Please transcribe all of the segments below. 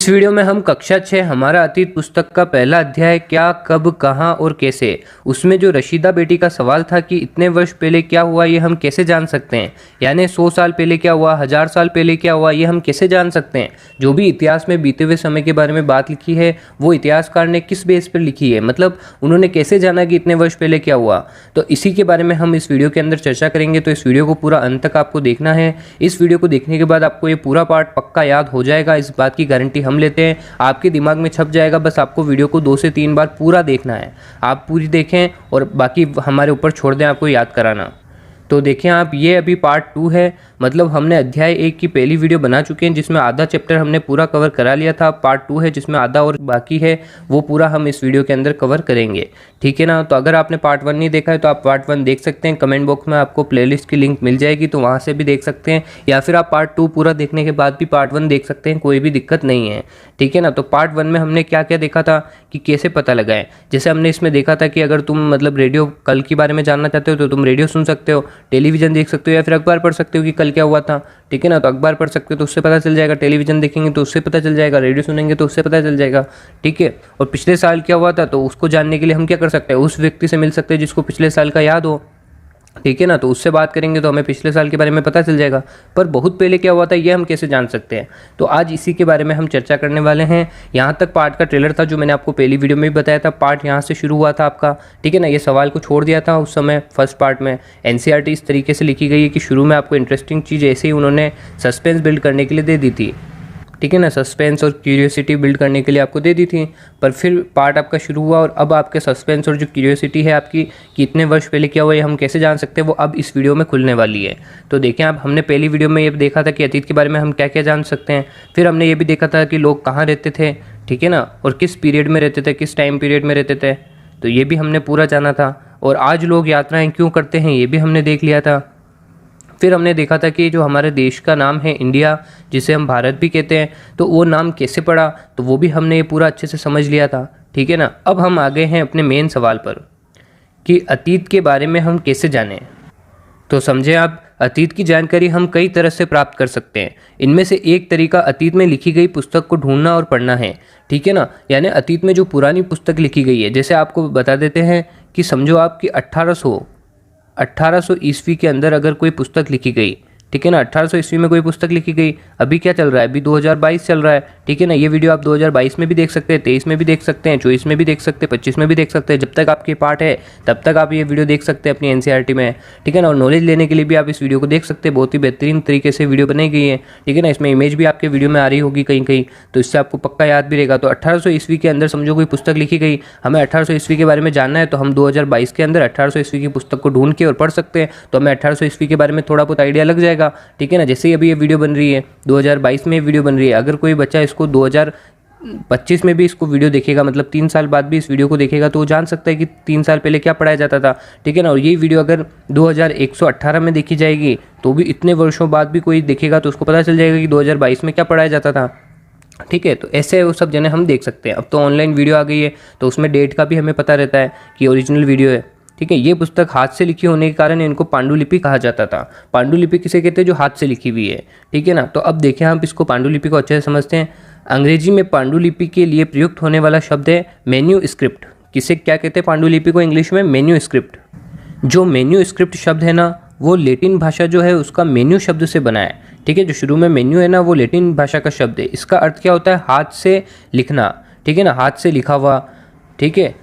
इस वीडियो में हम कक्षा 6 हमारा अतीत पुस्तक का पहला अध्याय क्या, कब, कहाँ और कैसे, उसमें जो रशीदा बेटी का सवाल था कि इतने वर्ष पहले क्या हुआ ये हम कैसे जान सकते हैं, यानी 100 साल पहले क्या हुआ, 1000 साल पहले क्या हुआ ये हम कैसे जान सकते हैं। जो भी इतिहास में बीते हुए समय के बारे में बात लिखी है वो इतिहासकार ने किस बेस पर लिखी है, मतलब उन्होंने कैसे जाना कि इतने वर्ष पहले क्या हुआ। तो इसी के बारे में हम इस वीडियो के अंदर चर्चा करेंगे। तो इस वीडियो को पूरा अंत तक आपको देखना है। इस वीडियो को देखने के बाद आपको ये पूरा पार्ट पक्का याद हो जाएगा, इस बात की गारंटी हम लेते हैं। आपके दिमाग में छप जाएगा, बस आपको वीडियो को 2 से 3 बार पूरा देखना है। आप पूरी देखें और बाकी हमारे ऊपर छोड़ दें आपको याद कराना। तो देखें आप, ये अभी पार्ट 2 है, मतलब हमने अध्याय 1 की पहली वीडियो बना चुके हैं जिसमें आधा चैप्टर हमने पूरा कवर करा लिया था। पार्ट 2 है जिसमें आधा और बाकी है, वो पूरा हम इस वीडियो के अंदर कवर करेंगे, ठीक है ना। तो अगर आपने पार्ट 1 नहीं देखा है तो आप पार्ट 1 देख सकते हैं। कमेंट बॉक्स में आपको प्लेलिस्ट की लिंक मिल जाएगी, तो वहाँ से भी देख सकते हैं, या फिर आप पार्ट 2 पूरा देखने के बाद भी पार्ट 1 देख सकते हैं, कोई भी दिक्कत नहीं है, ठीक है ना। तो पार्ट 1 में हमने क्या क्या देखा था कि कैसे पता लगाएं। जैसे हमने इसमें देखा था कि अगर तुम मतलब रेडियो कल के बारे में जानना चाहते हो तो तुम रेडियो सुन सकते हो, टेलीविजन देख सकते हो, या फिर अखबार पढ़ सकते हो कि कल क्या हुआ था, ठीक है ना। तो अखबार पढ़ सकते हो तो उससे पता चल जाएगा, टेलीविजन देखेंगे तो उससे पता चल जाएगा, रेडियो सुनेंगे तो उससे पता चल जाएगा, ठीक है। और पिछले साल क्या हुआ था तो उसको जानने के लिए हम क्या कर सकते हैं, उस व्यक्ति से मिल सकते हैं जिसको पिछले साल का याद हो, ठीक है ना। तो उससे बात करेंगे तो हमें पिछले साल के बारे में पता चल जाएगा। पर बहुत पहले क्या हुआ था ये हम कैसे जान सकते हैं, तो आज इसी के बारे में हम चर्चा करने वाले हैं। यहाँ तक पार्ट का ट्रेलर था जो मैंने आपको पहली वीडियो में भी बताया था। पार्ट यहाँ से शुरू हुआ था आपका, ठीक है ना। ये सवाल को छोड़ दिया था उस समय फर्स्ट पार्ट में। एनसीईआरटी इस तरीके से लिखी गई है कि शुरू में आपको इंटरेस्टिंग चीज़ ऐसे ही उन्होंने सस्पेंस बिल्ड करने के लिए दे दी थी, ठीक है ना। सस्पेंस और क्यूरियोसिटी बिल्ड करने के लिए आपको दे दी थी, पर फिर पार्ट आपका शुरू हुआ और अब आपके सस्पेंस और जो क्यूरियोसिटी है आपकी कि इतने वर्ष पहले क्या हुआ ये हम कैसे जान सकते हैं, वो अब इस वीडियो में खुलने वाली है। तो देखें आप, हमने पहली वीडियो में ये देखा था कि अतीत के बारे में हम क्या क्या जान सकते हैं। फिर हमने ये भी देखा था कि लोग कहाँ रहते थे, ठीक है ना, और किस पीरियड में रहते थे, किस टाइम पीरियड में रहते थे, तो ये भी हमने पूरा जाना था। और आज लोग यात्राएँ क्यों करते हैं ये भी हमने देख लिया था। फिर हमने देखा था कि जो हमारे देश का नाम है इंडिया, जिसे हम भारत भी कहते हैं, तो वो नाम कैसे पड़ा, तो वो भी हमने ये पूरा अच्छे से समझ लिया था, ठीक है ना। अब हम आ गए हैं अपने मेन सवाल पर कि अतीत के बारे में हम कैसे जानें। तो समझे आप, अतीत की जानकारी हम कई तरह से प्राप्त कर सकते हैं। इनमें से एक तरीका अतीत में लिखी गई पुस्तक को ढूंढना और पढ़ना है, ठीक है ना। यानी अतीत में जो पुरानी पुस्तक लिखी गई है, जैसे आपको बता देते हैं कि समझो आपकी 1800 ईस्वी के अंदर अगर कोई पुस्तक लिखी गई, ठीक है ना, 1800 ईस्वी में कोई पुस्तक लिखी गई। अभी क्या चल रहा है, अभी 2022 चल रहा है, ठीक है ना। ये वीडियो आप 2022 में भी देख सकते हैं, 23 में भी देख सकते हैं, 24 में भी देख सकते हैं, 25 में भी देख सकते हैं। जब तक आपके पार्ट है तब तक आप ये वीडियो देख सकते हैं अपनी एनसीईआरटी में, ठीक है ना। और नॉलेज लेने के लिए भी आप इस वीडियो को देख सकते हैं, बहुत ही बेहतरीन तरीके से वीडियो बनाई गई है, ठीक है ना। इसमें इमेज भी आपके वीडियो में आ रही होगी कहीं कहीं, तो इससे आपको पक्का याद भी रहेगा। तो 1800 ईस्वी के अंदर समझो कोई पुस्तक लिखी गई, हमें 1800 ईस्वी के बारे में जानना है, तो हम 2022 के अंदर 1800 ईस्वी की पुस्तक को ढूंढ के और पढ़ सकते हैं, तो हमें 1800 ईस्वी के बारे में थोड़ा बहुत आइडिया लग जाएगा, ठीक है ना। जैसे अभी ये वीडियो बन रही है 2022 में वीडियो बन रही है, अगर कोई बच्चा इसको 2025 में भी इसको वीडियो देखेगा, मतलब 3 साल बाद भी इस वीडियो को देखेगा, तो वो जान सकता है कि 3 साल पहले क्या पढ़ाया जाता था, ठीक है ना। और ये वीडियो अगर 2118 में देखी जाएगी तो भी इतने वर्षों बाद भी कोई देखेगा तो उसको पता चल जाएगा कि 2022 में क्या पढ़ाया जाता था, ठीक है। तो ऐसे वो सब जने हम देख सकते हैं। अब तो ऑनलाइन वीडियो आ गई है तो उसमें डेट का भी हमें पता रहता है कि ओरिजिनल वीडियो है, ठीक है। ये पुस्तक हाथ से लिखी होने के कारण इनको पांडुलिपि कहा जाता था। पांडुलिपि किसे कहते हैं, जो हाथ से लिखी हुई है, ठीक है ना। तो अब देखें आप इसको पांडुलिपि को अच्छे से समझते हैं। अंग्रेजी में पांडुलिपि के लिए प्रयुक्त होने वाला शब्द है मैन्यूस्क्रिप्ट। किसे क्या कहते हैं पांडुलिपि को इंग्लिश में, मैन्यूस्क्रिप्ट। जो मैन्यूस्क्रिप्ट शब्द है ना वो लैटिन भाषा जो है उसका मेन्यू शब्द से बना है, ठीक है। जो शुरू में मेन्यू है ना वो लैटिन भाषा का शब्द है। इसका अर्थ क्या होता है, हाथ से लिखना, ठीक है ना, हाथ से लिखा हुआ, ठीक है।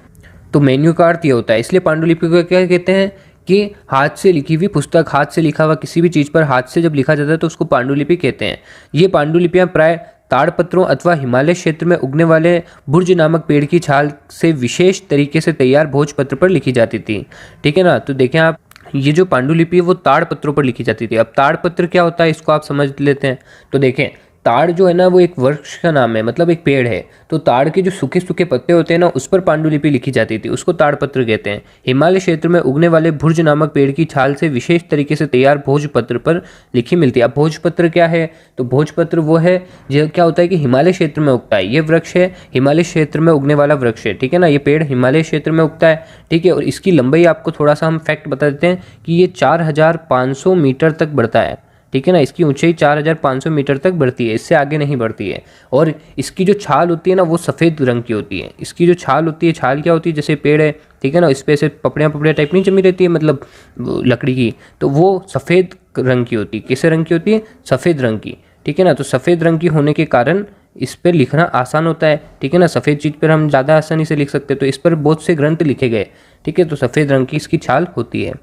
तो मेन्यू का अर्थ ये होता है, इसलिए पांडुलिपि को क्या कहते हैं कि हाथ से लिखी हुई पुस्तक, हाथ से लिखा हुआ किसी भी चीज़ पर हाथ से जब लिखा जाता है तो उसको पांडुलिपि कहते हैं। ये पांडुलिपियाँ प्राय ताड़पत्रों अथवा हिमालय क्षेत्र में उगने वाले भुर्ज नामक पेड़ की छाल से विशेष तरीके से तैयार भोजपत्र पर लिखी जाती थी, ठीक है ना। तो देखें आप, ये जो पांडुलिपि है वो ताड़पत्रों पर लिखी जाती थी। अब ताड़पत्र क्या होता है इसको आप समझ लेते हैं। तो देखें, ताड़ जो है ना वो एक वृक्ष का नाम है, मतलब एक पेड़ है। तो ताड़ के जो सूखे सूखे पत्ते होते हैं ना उस पर पांडुलिपि लिखी जाती थी, उसको ताड़पत्र कहते हैं। हिमालय क्षेत्र में उगने वाले भुर्ज नामक पेड़ की छाल से विशेष तरीके से तैयार भोजपत्र पर लिखी मिलती है। अब भोजपत्र क्या है, तो भोजपत्र वो है जो क्या होता है कि हिमालय क्षेत्र में उगता है। ये वृक्ष है हिमालय क्षेत्र में उगने वाला वृक्ष है, ठीक है ना। ये पेड़ हिमालय क्षेत्र में उगता है, ठीक है। और इसकी लंबाई आपको थोड़ा सा हम फैक्ट बता देते हैं कि ये 4500 मीटर तक बढ़ता है, ठीक है ना। इसकी ऊंचाई 4500 मीटर तक बढ़ती है, इससे आगे नहीं बढ़ती है। और इसकी जो छाल होती है ना वो सफ़ेद रंग की होती है। इसकी जो छाल होती है, छाल क्या होती है, जैसे पेड़ है, ठीक है ना, इस पे से पपड़ियाँ टाइप नहीं जमी रहती है, मतलब लकड़ी की, तो वो सफ़ेद रंग की होती है। किस रंग की होती है? सफ़ेद रंग की, ठीक है ना। तो सफ़ेद रंग की होने के कारण इस पर लिखना आसान होता है, ठीक है ना। सफ़ेद चीज़ पर हम ज़्यादा आसानी से लिख सकते हैं, तो इस पर बहुत से ग्रंथ लिखे गए, ठीक है। तो सफ़ेद रंग की इसकी छाल होती है।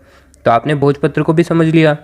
तो आपने भोजपत्र को भी समझ लिया।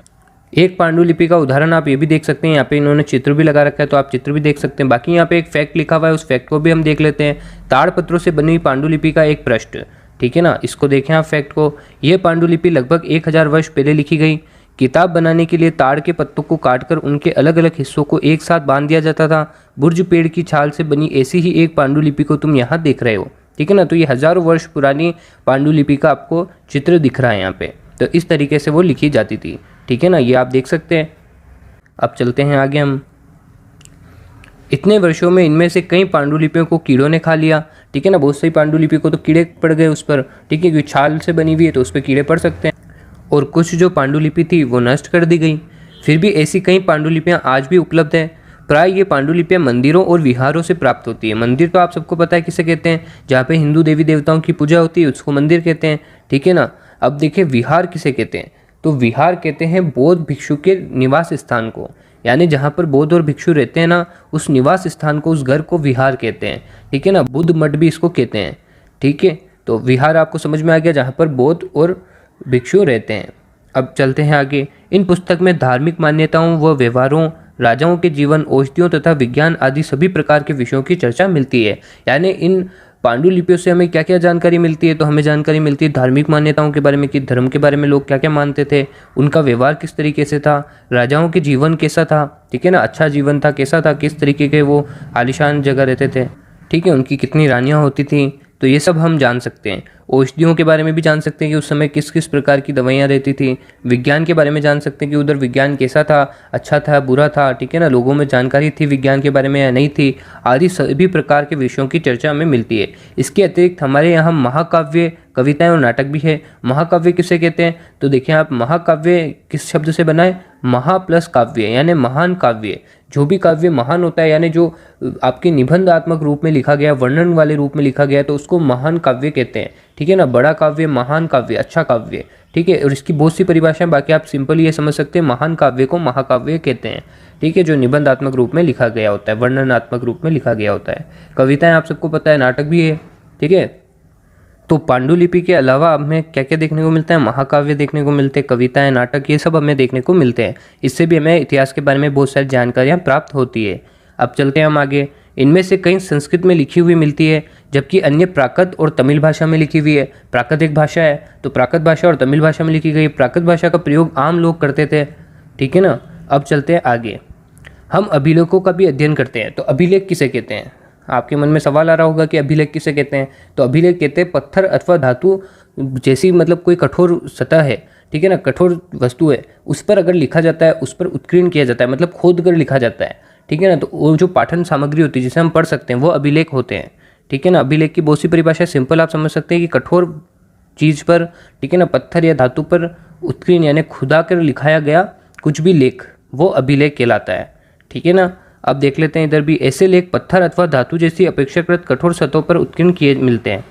एक पांडुलिपि का उदाहरण आप ये भी देख सकते हैं, यहाँ पे इन्होंने चित्र भी लगा रखा है, तो आप चित्र भी देख सकते हैं। बाकी यहाँ पे एक फैक्ट लिखा हुआ है, उस फैक्ट को भी हम देख लेते हैं। ताड़पत्रों से बनी पांडुलिपि का एक पृष्ठ, ठीक है ना, इसको देखें आप फैक्ट को। ये पांडुलिपि लगभग 1000 वर्ष पहले लिखी गई। किताब बनाने के लिए ताड़ के पत्तों को काटकर उनके अलग अलग हिस्सों को एक साथ बांध दिया जाता था। बुर्ज पेड़ की छाल से बनी ऐसी ही एक पांडुलिपि को तुम यहाँ देख रहे हो, ठीक है ना। तो ये हजारों वर्ष पुरानी पांडुलिपि का आपको चित्र दिख रहा है यहाँ पे। तो इस तरीके से वो लिखी जाती थी, ठीक है ना, ये आप देख सकते हैं। अब चलते हैं आगे हम। इतने वर्षों में इनमें से कई पांडुलिपियों को कीड़ों ने खा लिया, ठीक है ना। बहुत सही पांडुलिपि को तो कीड़े पड़ गए उस पर, ठीक है, क्योंकि छाल से बनी हुई है तो उस पर कीड़े पड़ सकते हैं। और कुछ जो पांडुलिपि थी वो नष्ट कर दी गई। फिर भी ऐसी कई पांडुलिपियाँ आज भी उपलब्ध हैं। प्राय ये पांडुलिपियाँ मंदिरों और विहारों से प्राप्त होती है। मंदिर तो आप सबको पता है किसे कहते हैं, जहाँ पे हिंदू देवी देवताओं की पूजा होती है उसको मंदिर कहते हैं, ठीक है ना। अब देखिए विहार किसे कहते हैं, तो विहार कहते हैं बौद्ध भिक्षु के निवास स्थान को, यानी जहाँ पर बौद्ध और भिक्षु रहते हैं ना, उस निवास स्थान को, उस घर को विहार कहते हैं, ठीक है ना। बुद्ध मठ भी इसको कहते हैं, ठीक है। तो विहार आपको समझ में आ गया, जहाँ पर बौद्ध और भिक्षु रहते हैं। अब चलते हैं आगे। इन पुस्तक में धार्मिक मान्यताओं व व्यवहारों, राजाओं के जीवन, औषधियों तथा विज्ञान आदि सभी प्रकार के विषयों की चर्चा मिलती है। यानी इन पांडुलिपियों से हमें क्या क्या जानकारी मिलती है, तो हमें जानकारी मिलती है धार्मिक मान्यताओं के बारे में, कि धर्म के बारे में लोग क्या क्या मानते थे, उनका व्यवहार किस तरीके से था, राजाओं के जीवन कैसा था, ठीक है ना, अच्छा जीवन था, कैसा था, किस तरीके के वो आलीशान जगह रहते थे, ठीक है, उनकी कितनी रानियाँ होती थी, तो ये सब हम जान सकते हैं। औषधियों के बारे में भी जान सकते हैं कि उस समय किस किस प्रकार की दवाइयाँ रहती थी। विज्ञान के बारे में जान सकते हैं कि उधर विज्ञान कैसा था, अच्छा था, बुरा था, ठीक है ना, लोगों में जानकारी थी विज्ञान के बारे में या नहीं थी, आदि सभी प्रकार के विषयों की चर्चा हमें मिलती है। इसके अतिरिक्त हमारे यहाँ महाकाव्य, कविताएं और नाटक भी है। महाकाव्य किसे कहते हैं, तो देखिए आप, महाकाव्य किस शब्द से बना है, महा प्लस काव्य, यानी महान काव्य। जो भी काव्य महान होता है, यानी जो आपके निबंधात्मक रूप में लिखा गया, वर्णन वाले रूप में लिखा गया, तो उसको महान काव्य कहते हैं, ठीक है ना। बड़ा काव्य, महान काव्य, अच्छा काव्य, ठीक है। और इसकी बहुत सी परिभाषाएं, बाकी आप सिंपल ये समझ सकते हैं, महान काव्य को महाकाव्य कहते हैं, ठीक है, जो निबंधात्मक रूप में लिखा गया होता है, वर्णनात्मक रूप में लिखा गया होता है। कविताएं आप सबको पता है, नाटक भी है, ठीक है। तो पांडुलिपि के अलावा हमें क्या क्या देखने को मिलता है, महाकाव्य देखने को मिलते हैं, कविताएं, नाटक, ये सब हमें देखने को मिलते हैं। इससे भी हमें इतिहास के बारे में बहुत सारी जानकारियाँ प्राप्त होती है। अब चलते हैं हम आगे। इनमें से कई संस्कृत में लिखी हुई मिलती है, जबकि अन्य प्राकृत और तमिल भाषा में लिखी हुई है। प्राकृत एक भाषा है, तो प्राकृत भाषा और तमिल भाषा में लिखी गई। प्राकृत भाषा का प्रयोग आम लोग करते थे, ठीक है ना। अब चलते हैं आगे। हम अभिलेखों का भी अध्ययन करते हैं। तो अभिलेख किसे कहते हैं, आपके मन में सवाल आ रहा होगा कि अभिलेख किसे कहते हैं। तो अभिलेख कहते हैं पत्थर अथवा धातु जैसी, मतलब कोई कठोर सतह है, ठीक है ना, कठोर वस्तु है, उस पर अगर लिखा जाता है, उस पर उत्कीर्ण किया जाता है, मतलब खोद कर लिखा जाता है, ठीक है ना, तो वो जो पाठन सामग्री होती है जिसे हम पढ़ सकते हैं, वो अभिलेख होते हैं, ठीक है ना। अभिलेख की बहुत सी परिभाषा सिंपल आप समझ सकते हैं कि कठोर चीज़ पर, ठीक है ना, पत्थर या धातु पर उत्कीर्ण यानी खुदा कर लिखाया गया कुछ भी लेख, वो अभिलेख कहलाता है, ठीक है ना। अब देख लेते हैं इधर भी, ऐसे लेख पत्थर अथवा धातु जैसी अपेक्षाकृत कठोर सतहों पर उत्कीर्ण किए मिलते हैं।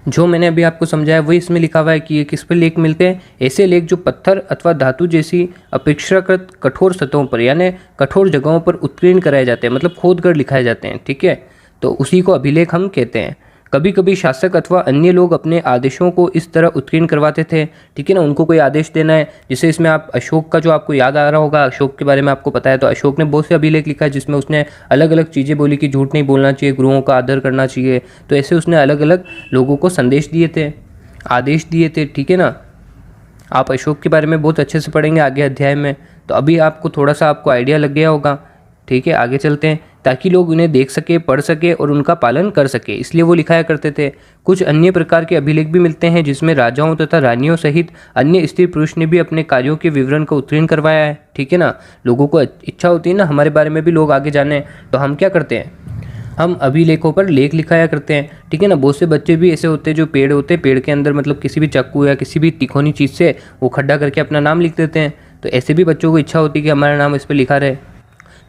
जो मैंने अभी आपको समझाया वही इसमें लिखा हुआ है कि ये किस पर लेख मिलते हैं, ऐसे लेख जो पत्थर अथवा धातु जैसी अपेक्षाकृत कठोर सतहों पर, यानी कठोर जगहों पर उत्कीर्ण कराए जाते हैं, मतलब खोद कर लिखाए जाते हैं, ठीक है। तो उसी को अभिलेख हम कहते हैं। कभी कभी शासक अथवा अन्य लोग अपने आदेशों को इस तरह उत्कीर्ण करवाते थे, ठीक है ना, उनको कोई आदेश देना है, जैसे इसमें आप अशोक का जो आपको याद आ रहा होगा, अशोक के बारे में आपको पता है, तो अशोक ने बहुत से अभिलेख लिखा है जिसमें उसने अलग अलग चीज़ें बोली कि झूठ नहीं बोलना चाहिए, गुरुओं का आदर करना चाहिए, तो ऐसे उसने अलग अलग लोगों को संदेश दिए थे, आदेश दिए थे, ठीक है ना। आप अशोक के बारे में बहुत अच्छे से पढ़ेंगे आगे अध्याय में, तो अभी आपको थोड़ा सा आपको आइडिया लग गया होगा, ठीक है। आगे चलते हैं, ताकि लोग उन्हें देख सके, पढ़ सके और उनका पालन कर सके, इसलिए वो लिखाया करते थे। कुछ अन्य प्रकार के अभिलेख भी मिलते हैं जिसमें राजाओं तथा रानियों सहित अन्य स्त्री पुरुष ने भी अपने कार्यों के विवरण को उत्कीर्ण करवाया है, ठीक है ना। लोगों को इच्छा होती है ना हमारे बारे में भी लोग आगे जाने, तो हम क्या करते हैं, हम अभिलेखों पर लेख लिखाया करते हैं, ठीक है ना। बहुत से बच्चे भी ऐसे होते हैं जो पेड़ होते हैं, पेड़ के अंदर मतलब किसी भी चाकू या किसी भी तिकोनी चीज़ से वो खड्डा करके अपना नाम लिख देते हैं, तो ऐसे भी बच्चों को इच्छा होती है कि हमारा नाम इस पर लिखा रहे।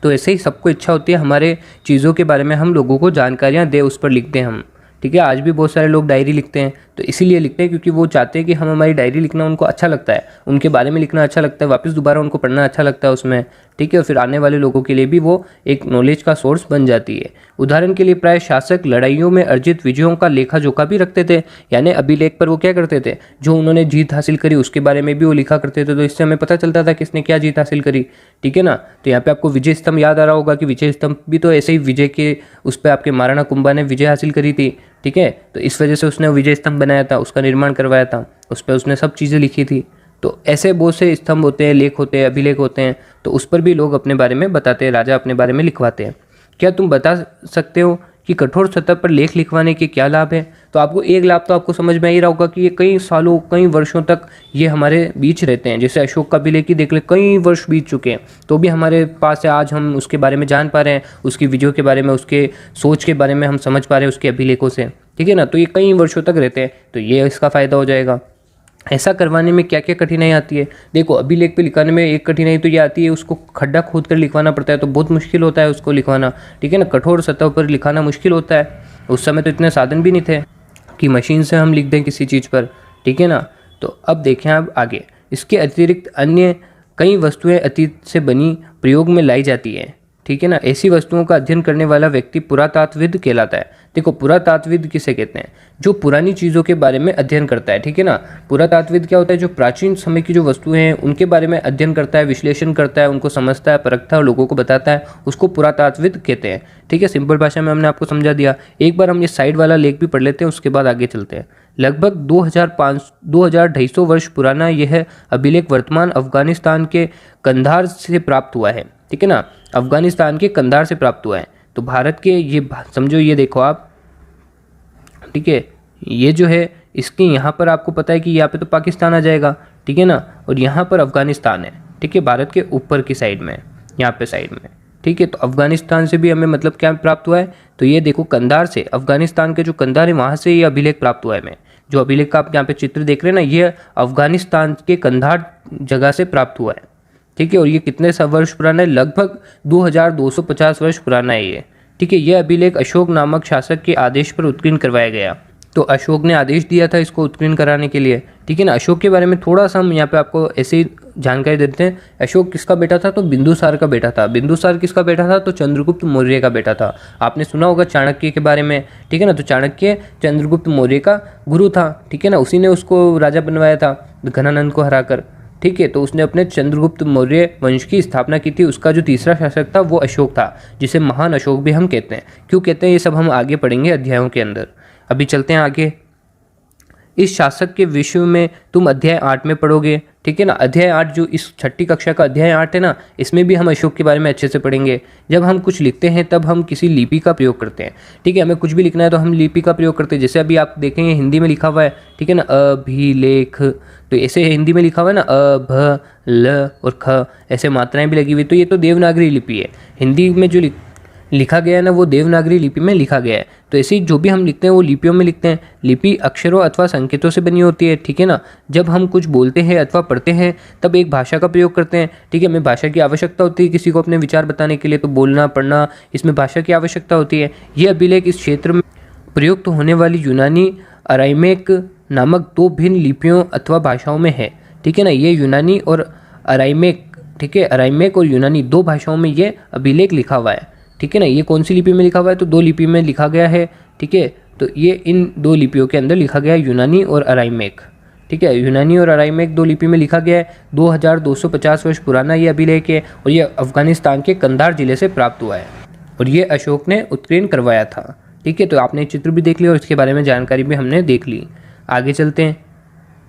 तो ऐसे ही सबको इच्छा होती है हमारे चीज़ों के बारे में हम लोगों को जानकारियाँ दें, उस पर लिखते हैं हम। ठीक है, आज भी बहुत सारे लोग डायरी लिखते हैं, तो इसीलिए लिखते हैं क्योंकि वो चाहते हैं कि हम हमारी डायरी लिखना उनको अच्छा लगता है, उनके बारे में लिखना अच्छा लगता है, वापस दोबारा उनको पढ़ना अच्छा लगता है उसमें। ठीक है, और फिर आने वाले लोगों के लिए भी वो एक नॉलेज का सोर्स बन जाती है। उदाहरण के लिए प्राय शासक लड़ाइयों में अर्जित विजयों का लेखा जोखा भी रखते थे, यानी अभिलेख पर वो क्या करते थे, जो उन्होंने जीत हासिल करी उसके बारे में भी वो लिखा करते थे। तो इससे हमें पता चलता था किसने क्या जीत हासिल करी। ठीक है ना, तो यहाँ पे आपको विजय स्तंभ याद आ रहा होगा कि विजय स्तंभ भी तो ऐसे ही विजय के उस पर आपके महाराणा कुंभा ने विजय हासिल करी थी। ठीक है, तो इस वजह से उसने विजय स्तंभ बनाया था, उसका निर्माण करवाया था, उस पर उसने सब चीज़ें लिखी थी। तो ऐसे बहुत से स्तंभ होते हैं, लेख होते हैं, अभिलेख होते हैं, तो उस पर भी लोग अपने बारे में बताते हैं, राजा अपने बारे में लिखवाते हैं। क्या तुम बता सकते हो कि कठोर सतह पर लेख लिखवाने के क्या लाभ है? तो आपको एक लाभ तो आपको समझ में ही रहा होगा कि ये कई सालों कई वर्षों तक ये हमारे बीच रहते हैं। जैसे अशोक का अभिलेख ही देख ले, कई वर्ष बीत चुके हैं तो भी हमारे पास है, आज हम उसके बारे में जान पा रहे हैं, उसकी विजयों के बारे में, उसके सोच के बारे में हम समझ पा रहे हैं उसके अभिलेखों से। ठीक है ना, तो ये कई वर्षों तक रहते हैं, तो ये इसका फ़ायदा हो जाएगा। ऐसा करवाने में क्या क्या कठिनाई आती है? देखो, अभिलेख पे लिखाने में एक कठिनाई तो ये आती है, उसको खड्डा खोद कर लिखवाना पड़ता है, तो बहुत मुश्किल होता है उसको लिखवाना। ठीक है ना, कठोर सतह पर लिखाना मुश्किल होता है। उस समय तो इतने साधन भी नहीं थे कि मशीन से हम लिख दें किसी चीज़ पर। ठीक है ना, तो अब देखें आप आगे। इसके अतिरिक्त अन्य कई वस्तुएं अतीत से बनी प्रयोग में लाई जाती है। ठीक है ना, ऐसी वस्तुओं का अध्ययन करने वाला व्यक्ति पुरातात्विद कहलाता है। देखो, पुरातात्विद किसे कहते हैं? जो पुरानी चीज़ों के बारे में अध्ययन करता है। ठीक है ना, पुरातात्विद क्या होता है? जो प्राचीन समय की जो वस्तुएं हैं उनके बारे में अध्ययन करता है, विश्लेषण करता है, उनको समझता है, परखता है और लोगों को बताता है, उसको पुरातात्विद कहते हैं। ठीक है, सिंपल भाषा में हमने आपको समझा दिया। एक बार हम ये साइड वाला लेख भी पढ़ लेते हैं, उसके बाद आगे चलते हैं। लगभग 2250 वर्ष पुराना यह अभिलेख वर्तमान अफगानिस्तान के कंधार से प्राप्त हुआ है। ठीक है ना, अफगानिस्तान के कंधार से प्राप्त हुआ है। तो भारत के ये समझो, ये देखो आप। ठीक है, ये जो है इसके यहाँ पर आपको पता है कि यहाँ पे तो पाकिस्तान आ जाएगा। ठीक है ना, और यहाँ पर अफगानिस्तान है। ठीक है, भारत के ऊपर की साइड में, यहाँ पे साइड में। ठीक है, तो अफगानिस्तान से भी हमें मतलब क्या प्राप्त हुआ है? तो ये देखो, कंधार से, अफगानिस्तान के जो कंधार है वहाँ से ये अभिलेख प्राप्त हुआ है। हमें जो अभिलेख का आप यहाँ पे चित्र देख रहे हैं ना, ये अफगानिस्तान के कंधार जगह से प्राप्त हुआ है। ठीक है, और ये कितने वर्ष पुराना है? लगभग 2250 वर्ष पुराना है ये। ठीक है, यह अभिलेख अशोक नामक शासक के आदेश पर उत्कीर्ण करवाया गया। तो अशोक ने आदेश दिया था इसको उत्कीर्ण कराने के लिए। ठीक है ना, अशोक के बारे में थोड़ा सा हम यहाँ पे आपको ऐसे जानकारी देते हैं। अशोक किसका बेटा था? तो बिंदुसार का बेटा था। बिंदुसार किसका बेटा था? तो चंद्रगुप्त मौर्य का बेटा था। आपने सुना होगा चाणक्य के बारे में। ठीक है ना, तो चाणक्य चंद्रगुप्त मौर्य का गुरु था। ठीक है ना, उसी ने उसको राजा बनवाया था घनानंद को हराकर। ठीक है, तो उसने अपने चंद्रगुप्त मौर्य वंश की स्थापना की थी। उसका जो तीसरा शासक था वो अशोक था, जिसे महान अशोक भी हम कहते हैं। क्यों कहते हैं ये सब हम आगे पढ़ेंगे अध्यायों के अंदर। अभी चलते हैं आगे। इस शासक के विषय में तुम अध्याय 8 में पढ़ोगे। ठीक है ना, अध्याय 8 जो इस छठी कक्षा का अध्याय 8 है ना, इसमें भी हम अशोक के बारे में अच्छे से पढ़ेंगे। जब हम कुछ लिखते हैं तब हम किसी लिपि का प्रयोग करते हैं। ठीक है, हमें कुछ भी लिखना है तो हम लिपि का प्रयोग करते हैं। जैसे अभी आप देखेंगे हिंदी में लिखा हुआ है। ठीक है ना, अभिलेख, तो ऐसे हिंदी में लिखा हुआ है ना, अ, भ, ल और ख, ऐसे मात्राएं भी लगी हुई। तो ये तो देवनागरी लिपि है। हिंदी में जो लिखा गया है ना, वो देवनागरी लिपि में लिखा गया है। तो ऐसे ही जो भी हम लिखते हैं वो लिपियों में लिखते हैं। लिपि अक्षरों अथवा संकेतों से बनी होती है। ठीक है ना, जब हम कुछ बोलते हैं अथवा पढ़ते हैं तब एक भाषा का प्रयोग करते हैं। ठीक है, हमें भाषा की आवश्यकता होती है किसी को अपने विचार बताने के लिए, तो बोलना पढ़ना इसमें भाषा की आवश्यकता होती है। ये अभिलेख इस क्षेत्र में प्रयुक्त होने वाली यूनानी अराइमेक नामक 2 भिन्न लिपियों अथवा भाषाओं में है। ठीक है ना, ये यूनानी और अराइमेक, ठीक है, अराइमेक और यूनानी 2 भाषाओं में ये अभिलेख लिखा हुआ है। ठीक है ना, ये कौन सी लिपि में लिखा हुआ है? तो 2 लिपि में लिखा गया है। ठीक है, तो ये इन 2 लिपियों के अंदर लिखा गया है, यूनानी और अराइमेक। ठीक है, यूनानी और अराइमेक 2 लिपि में लिखा गया है। 2250 वर्ष पुराना ये अभिलेख है और ये अफगानिस्तान के कंधार जिले से प्राप्त हुआ है और ये अशोक ने उत्कीर्ण करवाया था। ठीक है, तो आपने चित्र भी देख लिया और इसके बारे में जानकारी भी हमने देख ली। आगे चलते हैं।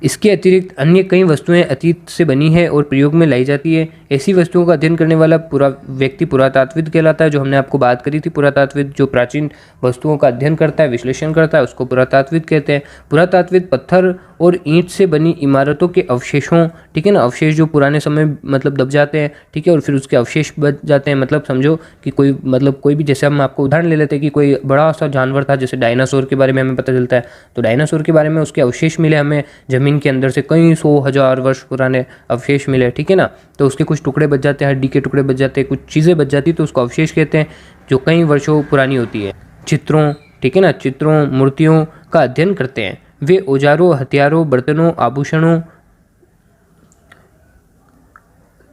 इसके अतिरिक्त अन्य कई वस्तुएं अतीत से बनी है और प्रयोग में लाई जाती है। ऐसी वस्तुओं का अध्ययन करने वाला व्यक्ति पुरातात्विद कहलाता है। जो हमने आपको बात करी थी, पुरातात्विद जो प्राचीन वस्तुओं का अध्ययन करता है, विश्लेषण करता है, उसको पुरातात्विद कहते हैं। पुरातात्विद पत्थर और ईंट से बनी इमारतों के अवशेषों, ठीक है ना, अवशेष जो पुराने समय मतलब दब जाते हैं, ठीक है, और फिर उसके अवशेष बच जाते हैं। मतलब समझो कि कोई मतलब कोई भी, जैसे हम आपको उदाहरण ले लेते हैं कि कोई बड़ा सा जानवर था, जैसे डायनासोर के बारे में हमें पता चलता है, तो डायनासोर के बारे में उसके अवशेष मिले हमें जमीन ज़मीन के अंदर से कई 100,000 वर्ष पुराने अवशेष मिले, ठीक है ना, तो उसके कुछ टुकड़े बच जाते हैं, हड्डी के टुकड़े बच जाते हैं, कुछ चीज़ें बच जाती तो उसको अवशेष कहते हैं, जो कई वर्षों पुरानी होती है। चित्रों, ठीक है ना, चित्रों मूर्तियों का अध्ययन करते हैं। वे औजारों, हथियारों, बर्तनों, आभूषणों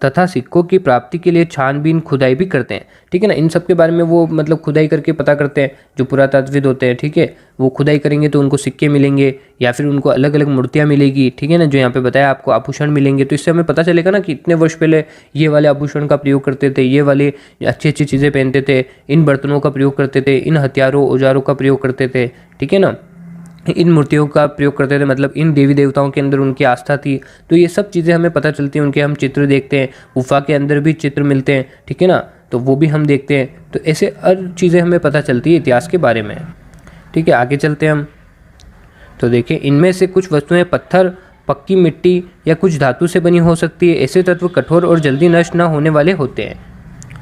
तथा सिक्कों की प्राप्ति के लिए छानबीन खुदाई भी करते हैं, ठीक है ना। इन सब के बारे में वो मतलब खुदाई करके पता करते हैं, जो पुरातत्वविद होते हैं, ठीक है, वो खुदाई करेंगे तो उनको सिक्के मिलेंगे या फिर उनको अलग अलग मूर्तियाँ मिलेगी, ठीक है ना, जो यहाँ पे बताया आपको आभूषण मिलेंगे। तो इससे हमें पता चलेगा ना कि इतने वर्ष पहले ये वाले आभूषण का प्रयोग करते थे, ये वाले अच्छी अच्छी चीज़ें पहनते थे, इन बर्तनों का प्रयोग करते थे, इन हथियारों औजारों का प्रयोग करते थे, ठीक है ना, इन मूर्तियों का प्रयोग करते थे, मतलब इन देवी देवताओं के अंदर उनकी आस्था थी। तो ये सब चीज़ें हमें पता चलती हैं, उनके हम चित्र देखते हैं, गुफा के अंदर भी चित्र मिलते हैं, ठीक है ना, तो वो भी हम देखते हैं। तो ऐसे हर चीज़ें हमें पता चलती है इतिहास के बारे में, ठीक है। आगे चलते हैं हम, तो देखिए इनमें से कुछ वस्तुएं पत्थर, पक्की मिट्टी या कुछ धातु से बनी हो सकती है। ऐसे तत्व कठोर और जल्दी नष्ट न होने वाले होते हैं,